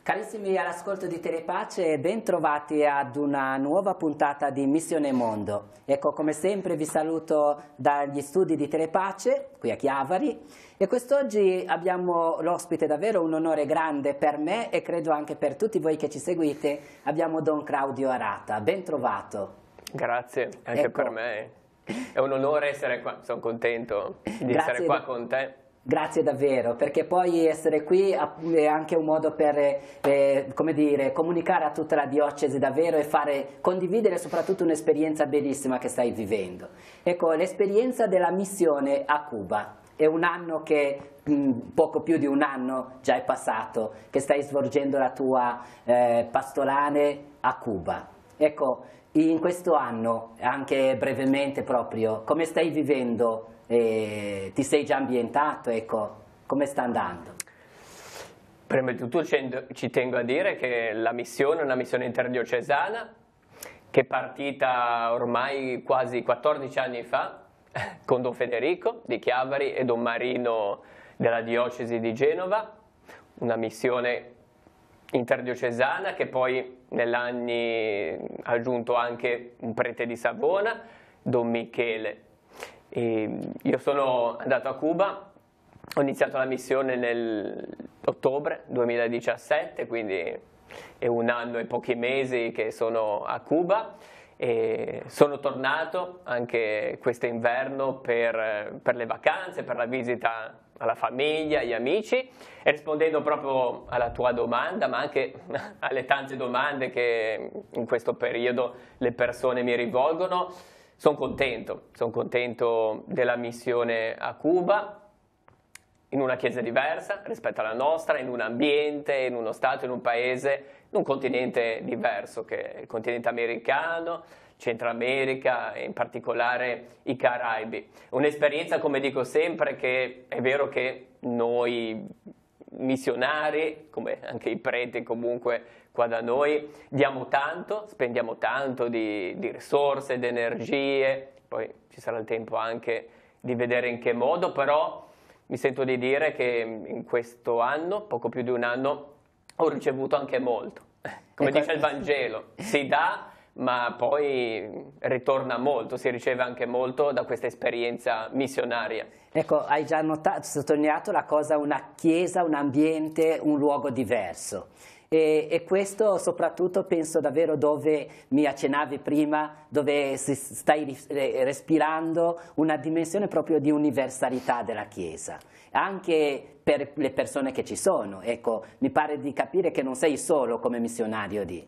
Carissimi all'ascolto di Telepace, ben trovati ad una nuova puntata di Missione Mondo. Ecco, come sempre vi saluto dagli studi di Telepace, qui a Chiavari, e quest'oggi abbiamo l'ospite, davvero un onore grande per me e credo anche per tutti voi che ci seguite. Abbiamo Don Claudio Arata, ben trovato. Grazie, anche per me è un onore essere qua, sono contento di essere qua con te. Grazie davvero, perché poi essere qui è anche un modo per come dire, comunicare a tutta la diocesi davvero e condividere soprattutto un'esperienza bellissima che stai vivendo. Ecco, l'esperienza della missione a Cuba. È un anno che, poco più di un anno già è passato, che stai svolgendo la tua pastorale a Cuba. Ecco, in questo anno, anche brevemente proprio, come stai vivendo? Ti sei già ambientato, ecco, come sta andando? Prima di tutto ci tengo a dire che la missione è una missione interdiocesana che è partita ormai quasi 14 anni fa con Don Federico di Chiavari e Don Marino della diocesi di Genova, una missione interdiocesana che poi negli anni ha aggiunto anche un prete di Savona, Don Michele. E io sono andato a Cuba, ho iniziato la missione nell'ottobre 2017, quindi è un anno e pochi mesi che sono a Cuba e sono tornato anche quest'inverno per le vacanze, per la visita alla famiglia, agli amici, e rispondendo proprio alla tua domanda, ma anche alle tante domande che in questo periodo le persone mi rivolgono. Sono contento della missione a Cuba, in una chiesa diversa rispetto alla nostra, in un ambiente, in uno stato, in un paese, in un continente diverso che è il continente americano, Centro America e in particolare i Caraibi. Un'esperienza, come dico sempre, che è vero che noi missionari, come anche i preti comunque qua da noi, diamo tanto, spendiamo tanto di risorse, di energie, poi ci sarà il tempo anche di vedere in che modo, però mi sento di dire che in questo anno, poco più di un anno, ho ricevuto anche molto. Come dice il Vangelo, si dà, ma poi ritorna molto, si riceve anche molto da questa esperienza missionaria. Ecco, hai già sottolineato la cosa, una chiesa, un ambiente, un luogo diverso. E questo soprattutto penso davvero dove mi accennavi prima, dove stai respirando una dimensione proprio di universalità della Chiesa, anche per le persone che ci sono. Ecco, mi pare di capire che non sei solo come missionario lì.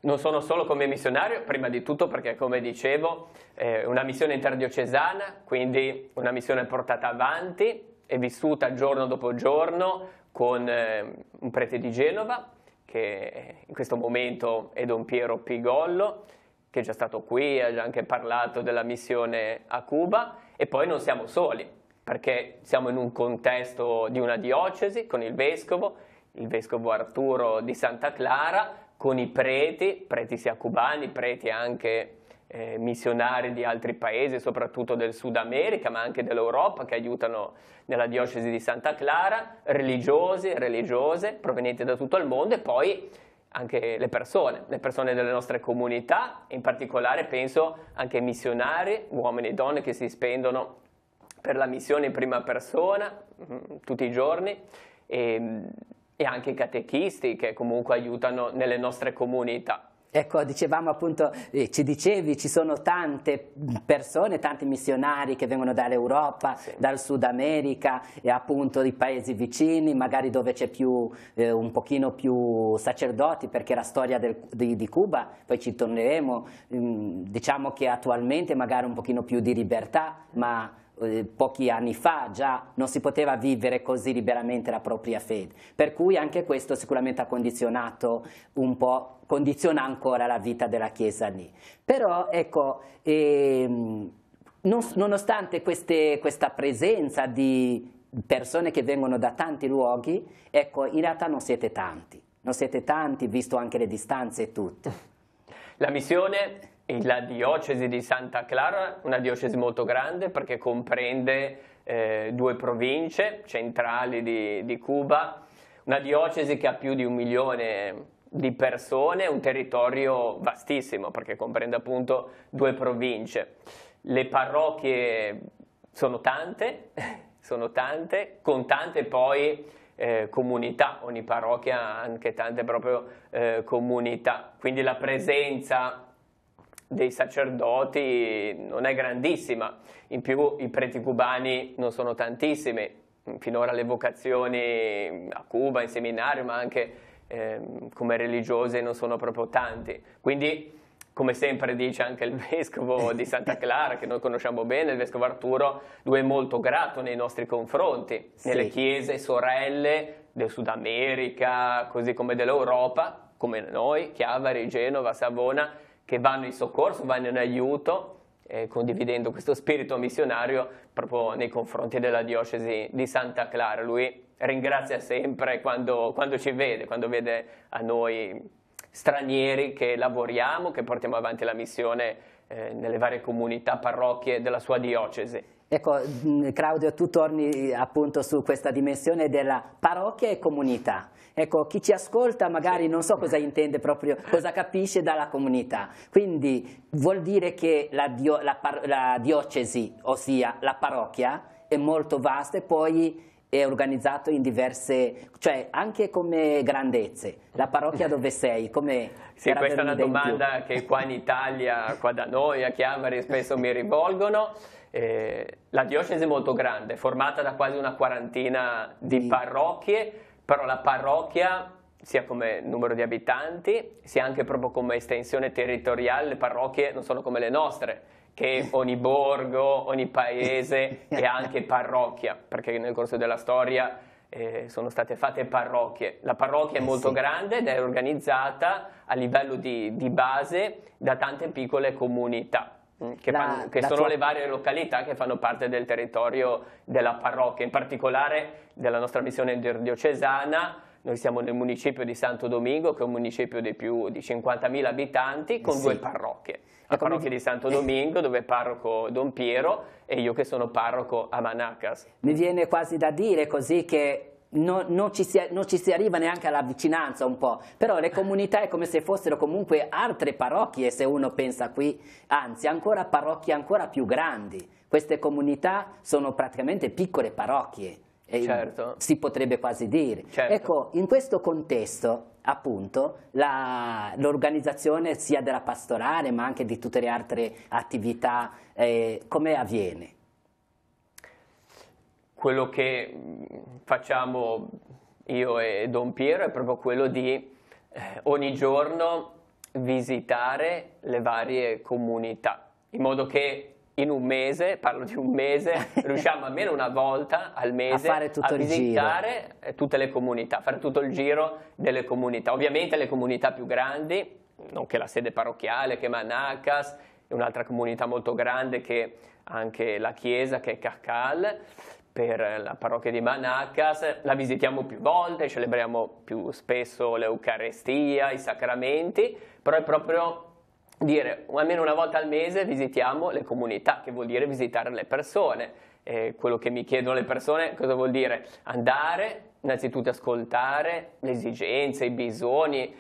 Non sono solo come missionario, prima di tutto perché, come dicevo, è una missione interdiocesana, quindi una missione portata avanti e vissuta giorno dopo giorno con un prete di Genova, che in questo momento è Don Piero Pigollo, che è già stato qui, ha già anche parlato della missione a Cuba, e poi non siamo soli, perché siamo in un contesto di una diocesi con il vescovo Arturo di Santa Clara, con i preti sia cubani, preti anche missionari di altri paesi, soprattutto del Sud America, ma anche dell'Europa, che aiutano nella diocesi di Santa Clara, religiosi e religiose provenienti da tutto il mondo, e poi anche le persone delle nostre comunità, in particolare penso anche ai missionari, uomini e donne che si spendono per la missione in prima persona tutti i giorni, e anche i catechisti che comunque aiutano nelle nostre comunità. Ecco, dicevamo appunto, ci dicevi, ci sono tante persone, tanti missionari che vengono dall'Europa, sì, dal Sud America e appunto dei paesi vicini, magari dove c'è un pochino più sacerdoti, perché la storia di Cuba, poi ci torneremo, diciamo che attualmente magari un pochino più di libertà, ma pochi anni fa già non si poteva vivere così liberamente la propria fede, per cui anche questo sicuramente ha condizionato un po', condiziona ancora la vita della Chiesa lì. Però ecco, nonostante questa presenza di persone che vengono da tanti luoghi, ecco, in realtà non siete tanti, visto anche le distanze e tutto. La missione la diocesi di Santa Clara, una diocesi molto grande perché comprende 2 province centrali di Cuba, una diocesi che ha più di 1 milione di persone, un territorio vastissimo perché comprende appunto 2 province. Le parrocchie sono tante, con tante poi comunità, ogni parrocchia ha anche tante proprio comunità, quindi la presenza dei sacerdoti non è grandissima, in più i preti cubani non sono tantissimi, finora le vocazioni a Cuba, in seminario, ma anche come religiose non sono proprio tanti, quindi come sempre dice anche il vescovo di Santa Clara, che noi conosciamo bene, il vescovo Arturo, lui è molto grato nei nostri confronti, nelle chiese sorelle del Sud America, così come dell'Europa, come noi, Chiavari, Genova, Savona, che vanno in soccorso, vanno in aiuto, condividendo questo spirito missionario proprio nei confronti della diocesi di Santa Clara. Lui ringrazia sempre quando ci vede, quando vede a noi stranieri che lavoriamo, che portiamo avanti la missione nelle varie comunità, parrocchie della sua diocesi. Ecco, Claudio, tu torni appunto su questa dimensione della parrocchia e comunità. Ecco, chi ci ascolta magari non so cosa intende proprio, cosa capisce dalla comunità. Quindi vuol dire che la diocesi, ossia la parrocchia, è molto vasta e poi è organizzato in diverse, cioè anche come grandezze. La parrocchia dove sei? Sì, questa è una domanda che qua in Italia, qua da noi a Chiavari spesso mi rivolgono. La diocesi è molto grande, formata da quasi una quarantina di parrocchie, però la parrocchia, sia come numero di abitanti, sia anche proprio come estensione territoriale, le parrocchie non sono come le nostre, che ogni borgo, ogni paese è anche parrocchia, perché nel corso della storia sono state fatte parrocchie. La parrocchia è molto grande ed è organizzata a livello di base da tante piccole comunità, che sono le varie località che fanno parte del territorio della parrocchia, in particolare della nostra missione interdiocesana. Noi siamo nel municipio di Santo Domingo, che è un municipio di più di 50.000 abitanti, con 2 parrocchie. La parrocchia di Santo Domingo, dove è parroco Don Piero, e io che sono parroco a Manacas. Mi viene quasi da dire così che non ci si arriva neanche alla vicinanza un po', però le comunità è come se fossero comunque altre parrocchie, se uno pensa qui, anzi ancora parrocchie ancora più grandi. Queste comunità sono praticamente piccole parrocchie. Certo. Si potrebbe quasi dire. Certo. Ecco, in questo contesto, appunto, l'organizzazione sia della pastorale, ma anche di tutte le altre attività, come avviene? Quello che facciamo io e Don Piero è proprio quello di ogni giorno visitare le varie comunità, in modo che in un mese, parlo di un mese, riusciamo almeno una volta al mese a visitare tutte le comunità, fare tutto il giro delle comunità. Ovviamente le comunità più grandi, nonché la sede parrocchiale che è Manacas, e un'altra comunità molto grande che anche la chiesa che è Cacal, per la parrocchia di Manacas, la visitiamo più volte, celebriamo più spesso l'Eucarestia, i sacramenti, però è proprio dire almeno una volta al mese visitiamo le comunità, che vuol dire visitare le persone. Quello che mi chiedono le persone, cosa vuol dire? Andare, innanzitutto ascoltare le esigenze, i bisogni,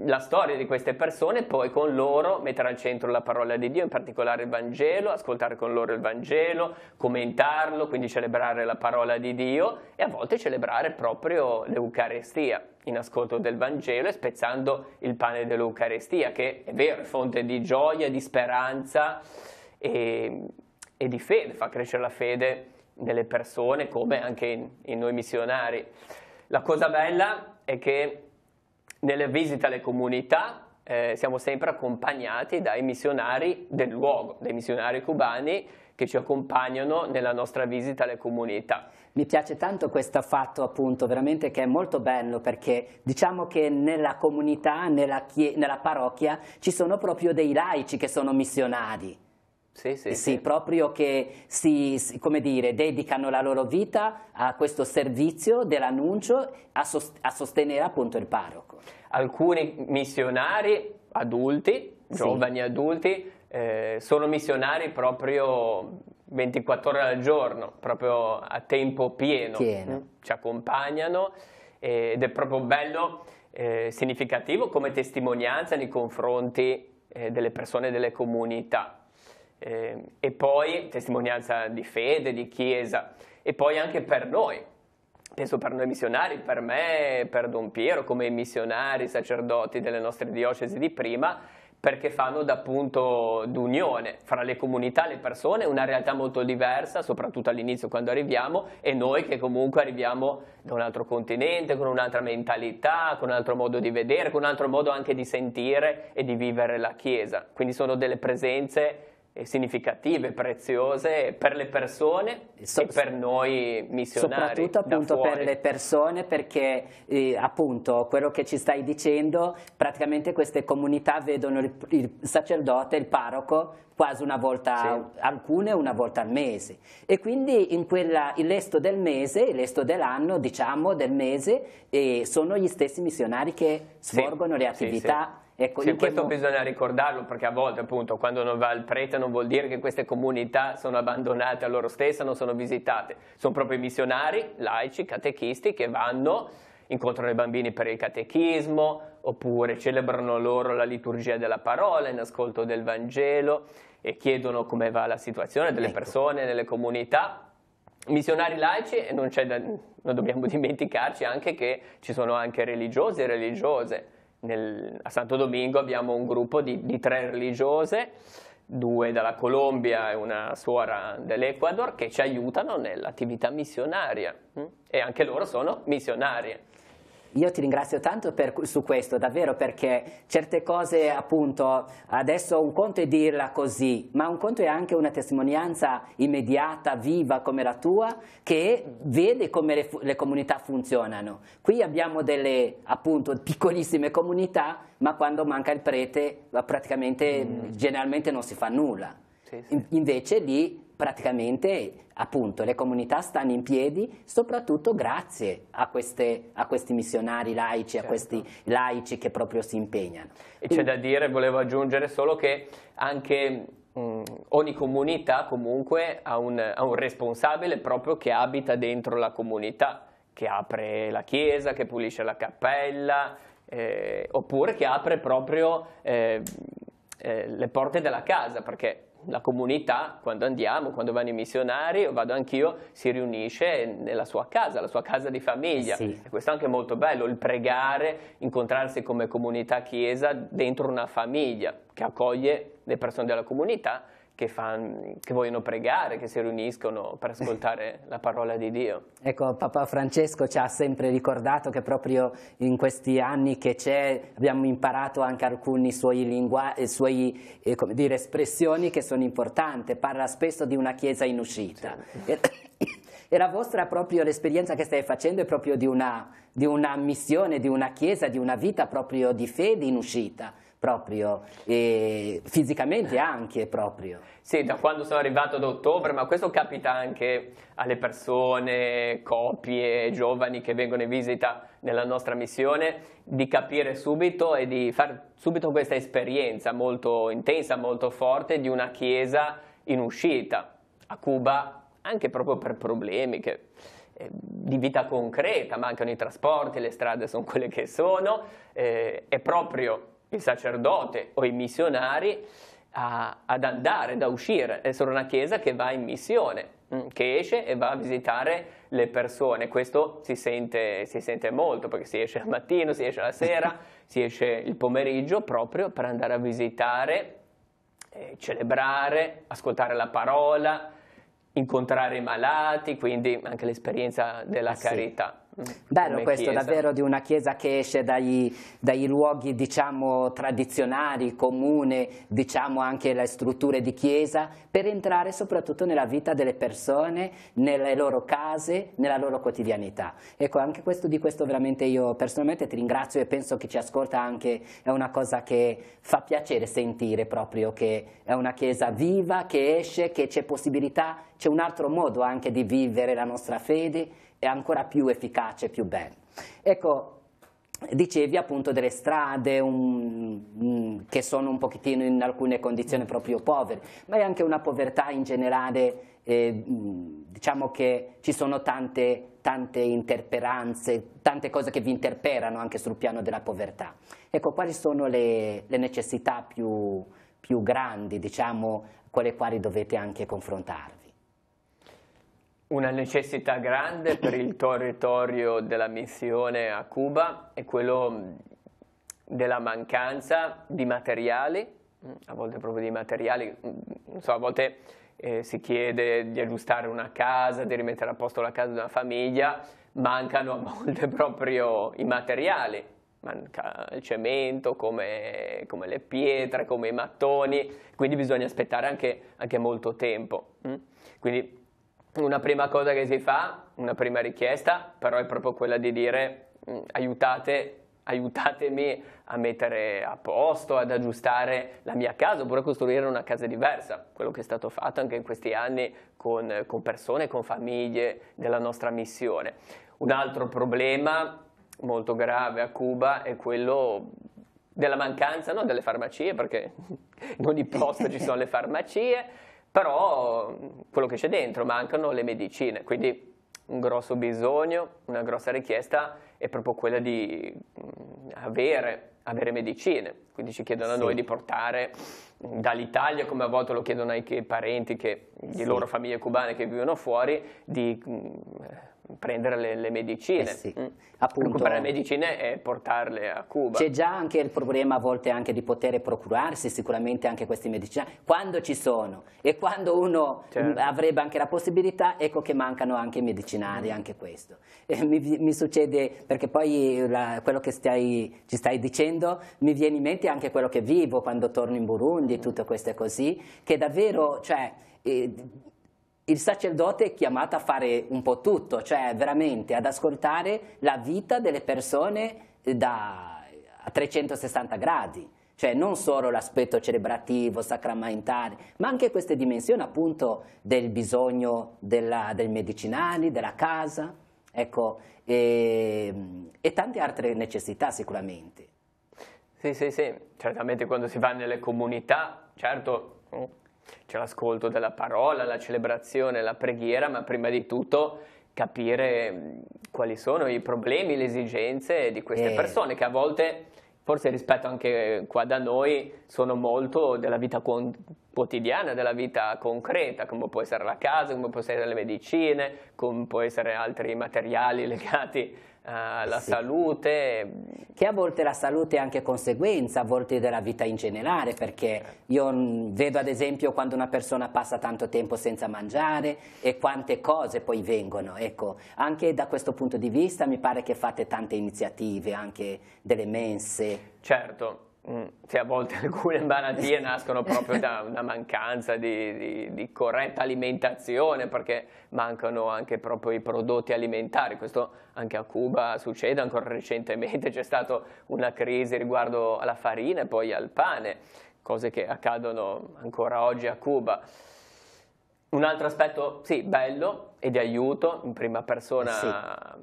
la storia di queste persone, poi con loro mettere al centro la parola di Dio, in particolare il Vangelo, ascoltare con loro il Vangelo, commentarlo, quindi celebrare la parola di Dio e a volte celebrare proprio l'Eucarestia, in ascolto del Vangelo e spezzando il pane dell'Eucarestia, che è vero, è fonte di gioia, di speranza e di fede, fa crescere la fede nelle persone come anche in noi missionari. La cosa bella è che nelle visite alle comunità siamo sempre accompagnati dai missionari del luogo, dai missionari cubani che ci accompagnano nella nostra visita alle comunità. Mi piace tanto questo fatto, appunto, veramente, che è molto bello, perché diciamo che nella comunità, nella parrocchia, ci sono proprio dei laici che sono missionari. Sì, proprio che come dire, dedicano la loro vita a questo servizio dell'annuncio, a sostenere appunto il parroco. Alcuni missionari adulti, giovani adulti, sono missionari proprio 24 ore al giorno, proprio a tempo pieno. Ci accompagnano ed è proprio bello, significativo come testimonianza nei confronti delle persone delle comunità, e poi testimonianza di fede, di chiesa, e poi anche per noi. Penso per noi missionari, per me, per Don Piero, come missionari, sacerdoti delle nostre diocesi di prima, perché fanno da punto d'unione fra le comunità, le persone, una realtà molto diversa, soprattutto all'inizio quando arriviamo, e noi che comunque arriviamo da un altro continente, con un'altra mentalità, con un altro modo di vedere, con un altro modo anche di sentire e di vivere la Chiesa. Quindi sono delle presenze significative, preziose per le persone e per noi missionari. Soprattutto appunto per le persone, perché appunto quello che ci stai dicendo, praticamente queste comunità vedono il sacerdote, il parroco, quasi una volta, alcune una volta al mese, e quindi in il resto del mese, il resto dell'anno, diciamo del mese, sono gli stessi missionari che svolgono le attività. Ecco, questo bisogna ricordarlo, perché a volte appunto quando non va il prete non vuol dire che queste comunità sono abbandonate a loro stesse, non sono visitate. Sono proprio i missionari, laici, catechisti che vanno, incontrano i bambini per il catechismo, oppure celebrano loro la liturgia della parola in ascolto del Vangelo e chiedono come va la situazione delle persone nelle comunità. Missionari laici, e non dobbiamo dimenticarci anche che ci sono anche religiosi e religiose. A Santo Domingo abbiamo un gruppo di 3 religiose, 2 dalla Colombia e una suora dell'Ecuador, che ci aiutano nell'attività missionaria, e anche loro sono missionarie. Io ti ringrazio tanto su questo, davvero, perché certe cose, appunto, adesso un conto è dirla così, ma un conto è anche una testimonianza immediata, viva come la tua, che vede come le comunità funzionano. Qui abbiamo delle, appunto, piccolissime comunità, ma quando manca il prete, praticamente, generalmente non si fa nulla. Invece lì, praticamente, appunto, le comunità stanno in piedi soprattutto grazie a questi missionari laici, a questi laici che proprio si impegnano. E c'è da dire, volevo aggiungere solo che anche ogni comunità comunque ha un responsabile proprio che abita dentro la comunità, che apre la chiesa, che pulisce la cappella, oppure che apre proprio le porte della casa, perché la comunità, quando andiamo, quando vanno i missionari, o vado anch'io, si riunisce nella sua casa, la sua casa di famiglia. E questo è anche molto bello, il pregare, incontrarsi come comunità chiesa dentro una famiglia che accoglie le persone della comunità che vogliono pregare, che si riuniscono per ascoltare la parola di Dio. Ecco, Papa Francesco ci ha sempre ricordato che proprio in questi anni che abbiamo imparato anche alcuni suoi come dire, espressioni che sono importanti. Parla spesso di una chiesa in uscita. E la vostra proprio l'esperienza che stai facendo è proprio di una missione, di una chiesa, di una vita proprio di fede in uscita. Proprio, e fisicamente anche proprio. Sì, da quando sono arrivato ad ottobre, ma questo capita anche alle persone, coppie, giovani che vengono in visita nella nostra missione, di capire subito e di fare subito questa esperienza molto intensa, molto forte di una chiesa in uscita. A Cuba, anche proprio per problemi di vita concreta, mancano i trasporti, le strade sono quelle che sono, è proprio il sacerdote o i missionari ad andare, da uscire, essere una chiesa che va in missione, che esce e va a visitare le persone. Questo si sente molto, perché si esce al mattino, si esce la sera, si esce il pomeriggio proprio per andare a visitare, celebrare, ascoltare la parola, incontrare i malati, quindi anche l'esperienza della carità. Bello questo, chiesa. Davvero, di una chiesa che esce dai luoghi, diciamo, tradizionali, comune, diciamo anche le strutture di chiesa, per entrare soprattutto nella vita delle persone, nelle loro case, nella loro quotidianità. Ecco, anche di questo veramente io personalmente ti ringrazio, e penso che ci ascolta anche, è una cosa che fa piacere sentire proprio, che è una chiesa viva, che esce, che c'è possibilità, c'è un altro modo anche di vivere la nostra fede, è ancora più efficace, più bello. Ecco, dicevi appunto delle strade che sono un pochettino in alcune condizioni proprio povere, ma è anche una povertà in generale, diciamo che ci sono tante interperanze, tante cose che vi interperano anche sul piano della povertà. Ecco, quali sono le necessità più grandi, diciamo, con le quali dovete anche confrontarvi? Una necessità grande per il territorio della missione a Cuba è quello della mancanza di materiali, a volte proprio di materiali, non so, a volte si chiede di aggiustare una casa, di rimettere a posto la casa di una famiglia, mancano a volte proprio i materiali, manca il cemento, come le pietre, come i mattoni, quindi bisogna aspettare anche molto tempo. Quindi una prima cosa che si fa, una prima richiesta, però è proprio quella di dire aiutatemi a mettere a posto, ad aggiustare la mia casa, oppure costruire una casa diversa, quello che è stato fatto anche in questi anni con persone, con famiglie della nostra missione. Un altro problema molto grave a Cuba è quello della mancanza, non delle farmacie, perché in ogni posto ci sono le farmacie, però quello che c'è dentro, mancano le medicine, quindi un grosso bisogno, una grossa richiesta è proprio quella di avere medicine, quindi ci chiedono a noi di portare dall'Italia, come a volte lo chiedono ai parenti di loro famiglie cubane che vivono fuori, di prendere le medicine. Appunto, recuperare le medicine e portarle a Cuba. C'è già anche il problema a volte anche di poter procurarsi sicuramente anche questi medicinali, quando ci sono e quando uno avrebbe anche la possibilità, ecco che mancano anche i medicinali, anche questo. Mi succede, perché poi quello che ci stai dicendo mi viene in mente anche quello che vivo quando torno in Burundi e tutte queste così, che davvero, cioè, il sacerdote è chiamato a fare un po' tutto, cioè veramente ad ascoltare la vita delle persone a 360 gradi, cioè non solo l'aspetto celebrativo, sacramentale, ma anche queste dimensioni appunto del bisogno dei medicinali, della casa, ecco, e tante altre necessità sicuramente. Sì, certamente quando si va nelle comunità, certo, c'è l'ascolto della parola, la celebrazione, la preghiera, ma prima di tutto capire quali sono i problemi, le esigenze di queste persone, che a volte, forse rispetto anche qua da noi, sono molto della vita quotidiana, della vita concreta, come può essere la casa, come può essere le medicine, come può essere altri materiali legati alla salute. Che a volte la salute è anche conseguenza, a volte della vita in generale, perché io vedo ad esempio quando una persona passa tanto tempo senza mangiare e quante cose poi vengono, ecco, anche da questo punto di vista mi pare che fate tante iniziative, anche delle mense. Certo. Sì, a volte alcune malattie nascono proprio da una mancanza di corretta alimentazione, perché mancano anche proprio i prodotti alimentari. Questo anche a Cuba succede, ancora recentemente c'è stata una crisi riguardo alla farina e poi al pane, cose che accadono ancora oggi a Cuba. Un altro aspetto, sì, bello e di aiuto in prima persona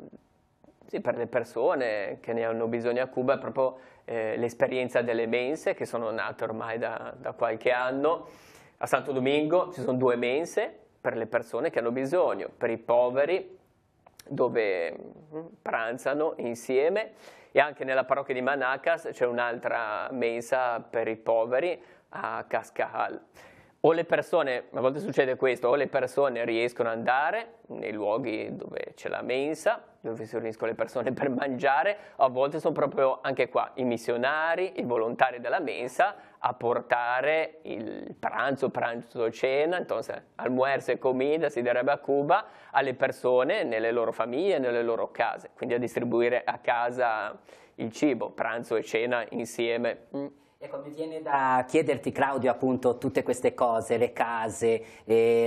per le persone che ne hanno bisogno a Cuba è proprio l'esperienza delle mense, che sono nate ormai da qualche anno. A Santo Domingo ci sono 2 mense per le persone che hanno bisogno, per i poveri, dove pranzano insieme, e anche nella parrocchia di Manacas c'è un'altra mensa per i poveri a Cascajal. O le persone, a volte succede questo, o le persone riescono ad andare nei luoghi dove c'è la mensa, dove si riuniscono le persone per mangiare, o a volte sono proprio anche qua i missionari, i volontari della mensa a portare il pranzo, cena, entonces almuerzo e comida, si direbbe a Cuba, alle persone nelle loro famiglie, nelle loro case, quindi a distribuire a casa il cibo, pranzo e cena insieme. Ecco, mi viene da chiederti, Claudio, appunto tutte queste cose, le case,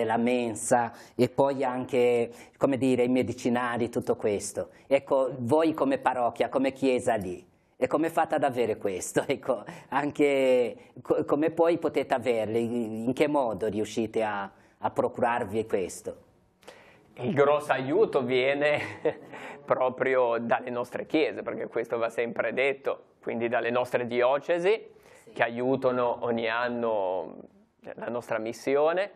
la mensa e poi anche, come dire, i medicinali, tutto questo. Ecco, voi come parrocchia, come chiesa lì, e come fate ad avere questo? Ecco, anche come poi potete averle, in che modo riuscite a procurarvi questo? il grosso aiuto viene proprio dalle nostre chiese, perché questo va sempre detto, quindi dalle nostre diocesi che aiutano ogni anno la nostra missione,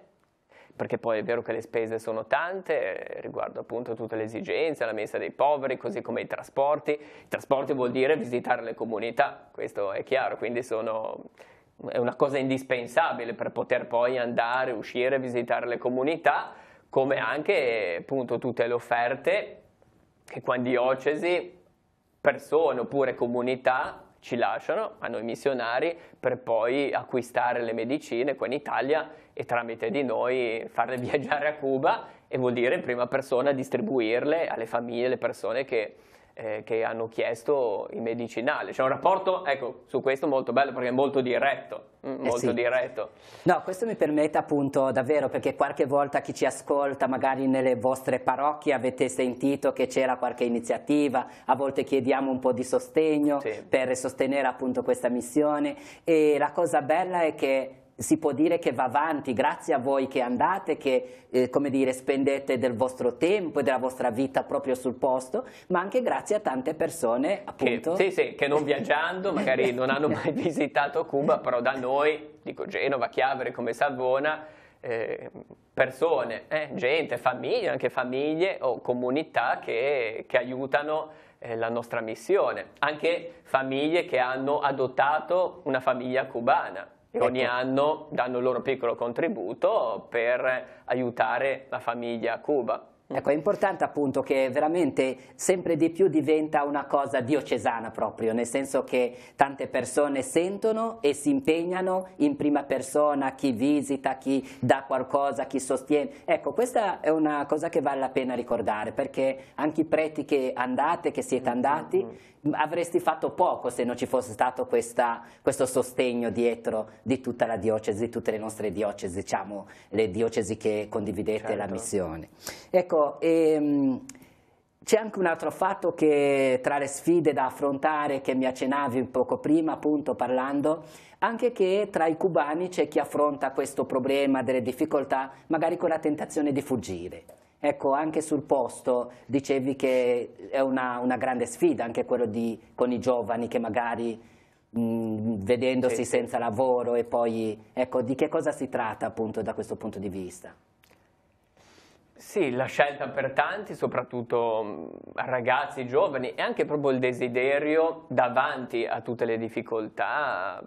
perché poi è vero che le spese sono tante riguardo appunto tutte le esigenze, la mensa dei poveri, così come i trasporti. I trasporti vuol dire visitare le comunità, questo è chiaro, quindi è una cosa indispensabile per poter poi andare, uscire, visitare le comunità, come anche appunto tutte le offerte che qua in diocesi persone oppure comunità ci lasciano a noi missionari per poi acquistare le medicine qua in Italia e tramite di noi farle viaggiare a Cuba, e vuol dire in prima persona distribuirle alle famiglie, alle persone che hanno chiesto i medicinali. C'è un rapporto, ecco, su questo molto bello perché è molto diretto, diretto. No, questo mi permette appunto davvero, perché qualche volta chi ci ascolta, magari nelle vostre parrocchie avete sentito che c'era qualche iniziativa, a volte chiediamo un po' di sostegno per sostenere appunto questa missione, e la cosa bella è che si può dire che va avanti grazie a voi che andate, che come dire, spendete del vostro tempo e della vostra vita proprio sul posto, ma anche grazie a tante persone appunto che non viaggiando magari non hanno mai visitato Cuba, però da noi, dico Genova, Chiavari, come Savona, persone, gente, famiglie, anche famiglie o comunità che aiutano la nostra missione, anche famiglie che hanno adottato una famiglia cubana. E ogni anno danno il loro piccolo contributo per aiutare la famiglia a Cuba. Ecco, è importante appunto che veramente sempre di più diventa una cosa diocesana proprio, nel senso che tante persone sentono e si impegnano in prima persona, chi visita, chi dà qualcosa, chi sostiene. Ecco, questa è una cosa che vale la pena ricordare, perché anche i preti che siete andati, avresti fatto poco se non ci fosse stato questo sostegno dietro di tutta la diocesi, tutte le nostre diocesi, diciamo, le diocesi che condividete la missione. Ecco, c'è anche un altro fatto che tra le sfide da affrontare, che mi accennavi un poco prima appunto parlando, anche che tra i cubani c'è chi affronta questo problema delle difficoltà magari con la tentazione di fuggire. Ecco, anche sul posto dicevi che è una grande sfida anche quello con i giovani che magari vedendosi senza lavoro e poi, ecco, di che cosa si tratta appunto da questo punto di vista? Sì, la scelta per tanti, soprattutto ragazzi giovani, e anche proprio il desiderio davanti a tutte le difficoltà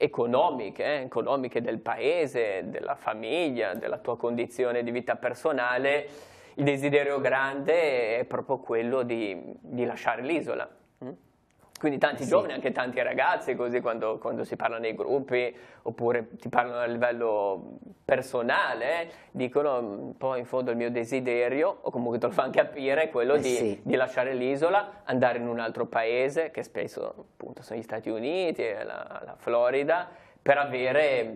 economiche del paese, della famiglia, della tua condizione di vita personale, il desiderio grande è proprio quello di lasciare l'isola. Quindi tanti giovani, anche tanti ragazzi, così quando si parla nei gruppi, oppure ti parlano a livello personale, dicono poi in fondo il mio desiderio, o comunque te lo fanno capire, è quello di lasciare l'isola, andare in un altro paese, che spesso appunto sono gli Stati Uniti, la Florida, per avere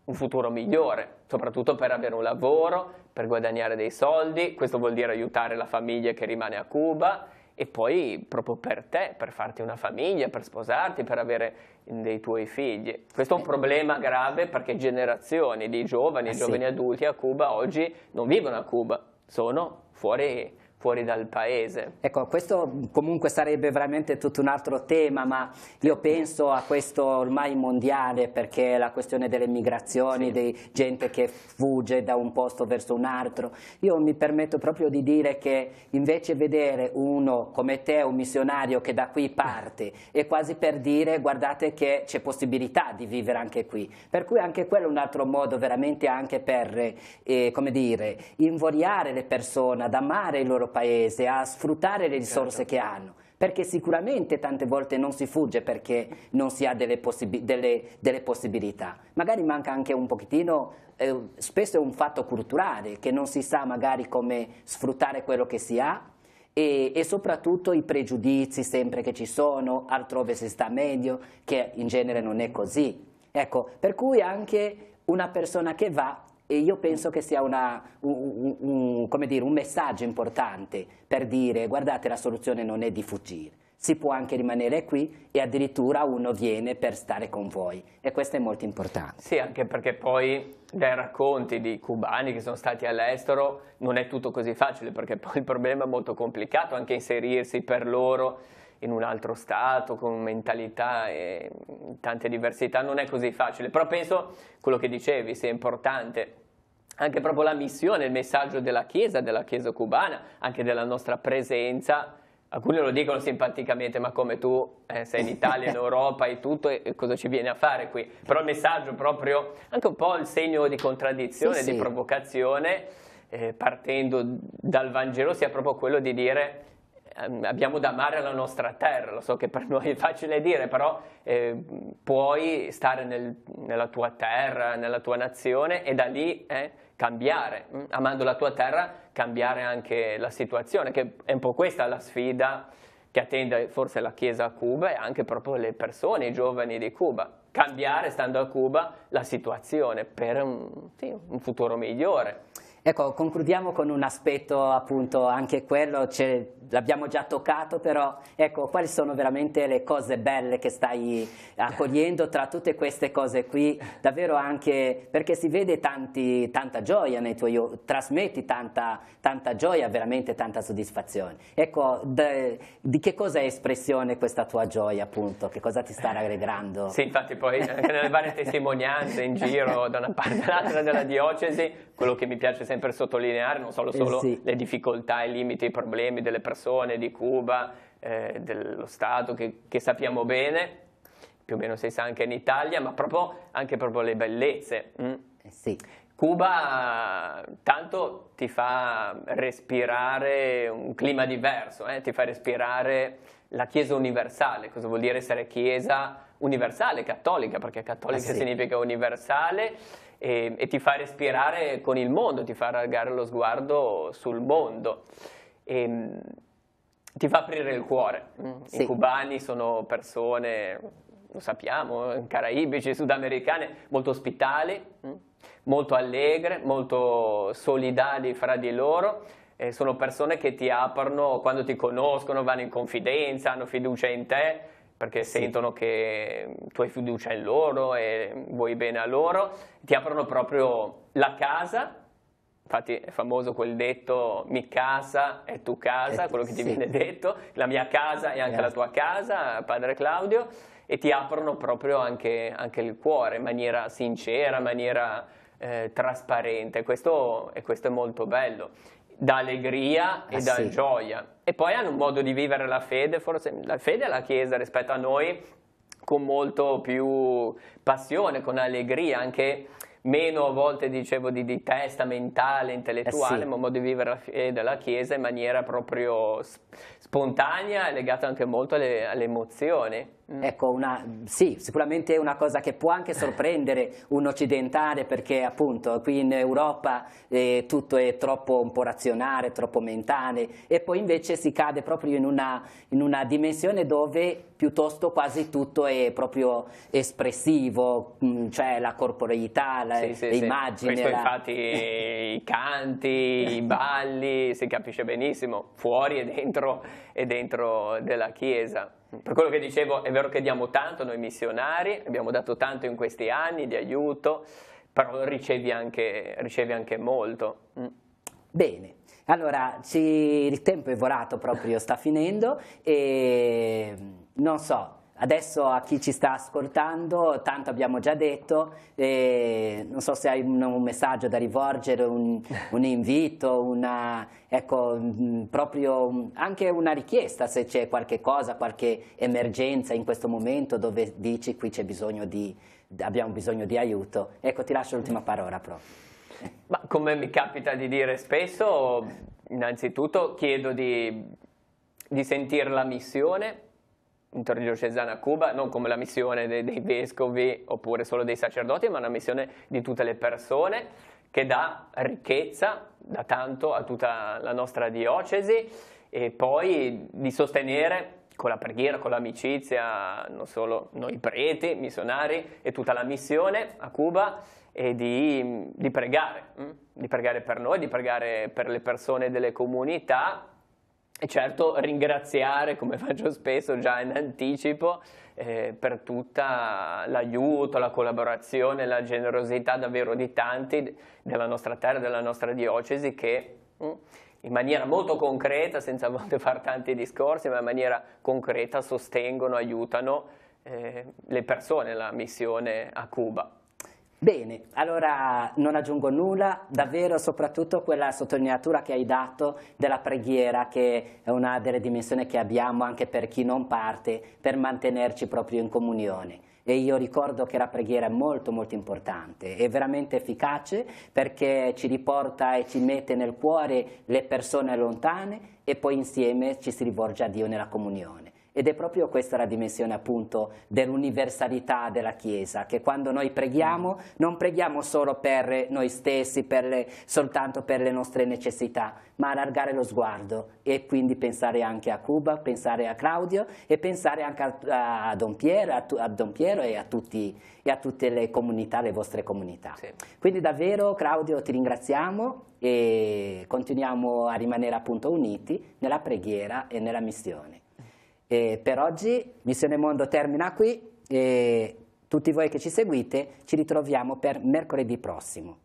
un futuro migliore, soprattutto per avere un lavoro, per guadagnare dei soldi. Questo vuol dire aiutare la famiglia che rimane a Cuba, e poi proprio per te, per farti una famiglia, per sposarti, per avere dei tuoi figli. Questo è un problema grave perché generazioni di giovani, giovani adulti a Cuba oggi non vivono a Cuba, sono fuori dal paese. Ecco, questo comunque sarebbe veramente tutto un altro tema, ma io penso a questo ormai mondiale, perché la questione delle migrazioni, di gente che fugge da un posto verso un altro. Io mi permetto proprio di dire che invece vedere uno come te, un missionario che da qui parte, è quasi per dire guardate che c'è possibilità di vivere anche qui. Per cui anche quello è un altro modo veramente anche per, come dire, invoriare le persone ad amare il loro paese, a sfruttare le risorse che hanno, perché sicuramente tante volte non si fugge perché non si ha delle possibilità, magari manca anche un pochettino, spesso è un fatto culturale, che non si sa magari come sfruttare quello che si ha, e soprattutto i pregiudizi sempre che ci sono, altrove si sta meglio, che in genere non è così. Ecco, per cui anche una persona che va, e io penso che sia come dire, un messaggio importante per dire guardate, la soluzione non è di fuggire, si può anche rimanere qui e addirittura uno viene per stare con voi, e questo è molto importante. Sì, anche perché poi dai racconti di cubani che sono stati all'estero non è tutto così facile, perché poi il problema è molto complicato, anche inserirsi per loro in un altro stato, con mentalità e tante diversità, non è così facile. Però penso, quello che dicevi, sia importante anche proprio la missione, il messaggio della Chiesa cubana, anche della nostra presenza. Alcuni lo dicono simpaticamente, ma come tu sei in Italia, in Europa e tutto, e cosa ci vieni a fare qui? Però il messaggio proprio, anche un po' il segno di contraddizione, sì, di provocazione, partendo dal Vangelo, sia proprio quello di dire abbiamo da amare la nostra terra. Lo so che per noi è facile dire, però puoi stare nella tua terra, nella tua nazione, e da lì cambiare, amando la tua terra, cambiare anche la situazione, che è un po' questa la sfida che attende forse la Chiesa a Cuba e anche proprio le persone, i giovani di Cuba. Cambiare, stando a Cuba, la situazione per un futuro migliore. Ecco, concludiamo con un aspetto, appunto, anche quello l'abbiamo già toccato, però ecco, quali sono veramente le cose belle che stai accogliendo tra tutte queste cose qui, davvero, anche perché si vede tanta gioia nei tuoi occhi, trasmetti tanta gioia, veramente tanta soddisfazione. Ecco, di che cosa è espressione questa tua gioia, appunto, che cosa ti sta rallegrando? Sì, infatti poi anche nelle varie testimonianze in giro da una parte all'altra della diocesi, quello che mi piace sempre sottolineare non solo le difficoltà, i limiti, i problemi delle persone di Cuba, dello Stato che sappiamo bene, più o meno si sa anche in Italia, ma anche proprio le bellezze. Sì. Cuba tanto ti fa respirare un clima diverso, ti fa respirare la Chiesa universale. Cosa vuol dire essere Chiesa universale, cattolica? Perché cattolica significa universale, e ti fa respirare con il mondo, ti fa allargare lo sguardo sul mondo, e ti fa aprire il cuore. I cubani sono persone, lo sappiamo, caraibici, sudamericane, molto ospitali, molto allegre, molto solidali fra di loro. Sono persone che ti aprono quando ti conoscono, vanno in confidenza, hanno fiducia in te, perché sentono che tu hai fiducia in loro e vuoi bene a loro. Ti aprono proprio la casa. Infatti è famoso quel detto, mi casa è tu casa, quello che ti viene detto, la mia casa è anche la tua casa, padre Claudio, e ti aprono proprio anche il cuore in maniera sincera, in maniera trasparente. Questo è molto bello, dà allegria e dà gioia. E poi hanno un modo di vivere la fede, forse la fede alla Chiesa rispetto a noi, con molto più passione, con allegria, anche meno a volte, dicevo, di testa mentale, intellettuale, ma un modo di vivere la fede della Chiesa in maniera proprio spontanea e legata anche molto alle emozioni. Ecco, sì, sicuramente è una cosa che può anche sorprendere un occidentale, perché appunto qui in Europa tutto è troppo un po' razionale, troppo mentale, e poi invece si cade proprio in una dimensione dove piuttosto quasi tutto è proprio espressivo, cioè la corporeità, le immagini. Questo infatti i canti, i balli, si capisce benissimo, fuori e dentro della Chiesa. Per quello che dicevo, è vero che diamo tanto noi missionari, abbiamo dato tanto in questi anni di aiuto, però ricevi anche molto. Bene, allora il tempo è volato proprio, sta finendo, e non so, adesso a chi ci sta ascoltando, tanto abbiamo già detto, non so se hai un messaggio da rivolgere, un invito, ecco, proprio anche una richiesta, se c'è qualche cosa, qualche emergenza in questo momento dove dici qui abbiamo bisogno di aiuto. Ecco, ti lascio l'ultima parola proprio. Ma come mi capita di dire spesso, innanzitutto chiedo di sentire la missione interdiocesana a Cuba, non come la missione dei vescovi oppure solo dei sacerdoti, ma una missione di tutte le persone, che dà ricchezza, dà tanto a tutta la nostra diocesi, e poi di sostenere con la preghiera, con l'amicizia, non solo noi preti, missionari e tutta la missione a Cuba, e di pregare per noi, di pregare per le persone delle comunità, E certo ringraziare, come faccio spesso già in anticipo, per tutta l'aiuto, la collaborazione, la generosità davvero di tanti della nostra terra, della nostra diocesi che in maniera molto concreta, senza a volte fare tanti discorsi, ma in maniera concreta sostengono, aiutano le persone, la missione a Cuba. Bene, allora non aggiungo nulla, davvero soprattutto quella sottolineatura che hai dato della preghiera, che è una delle dimensioni che abbiamo anche per chi non parte, per mantenerci proprio in comunione. E io ricordo che la preghiera è molto molto importante, è veramente efficace perché ci riporta e ci mette nel cuore le persone lontane e poi insieme ci si rivolge a Dio nella comunione. Ed è proprio questa la dimensione appunto dell'universalità della Chiesa, che quando noi preghiamo non preghiamo solo per noi stessi, soltanto per le nostre necessità, ma allargare lo sguardo e quindi pensare anche a Cuba, pensare a Claudio e pensare anche a Don Piero e a tutte le comunità, le vostre comunità. Sì. Quindi davvero Claudio ti ringraziamo e continuiamo a rimanere appunto uniti nella preghiera e nella missione. E per oggi Missione Mondo termina qui e tutti voi che ci seguite ci ritroviamo per mercoledì prossimo.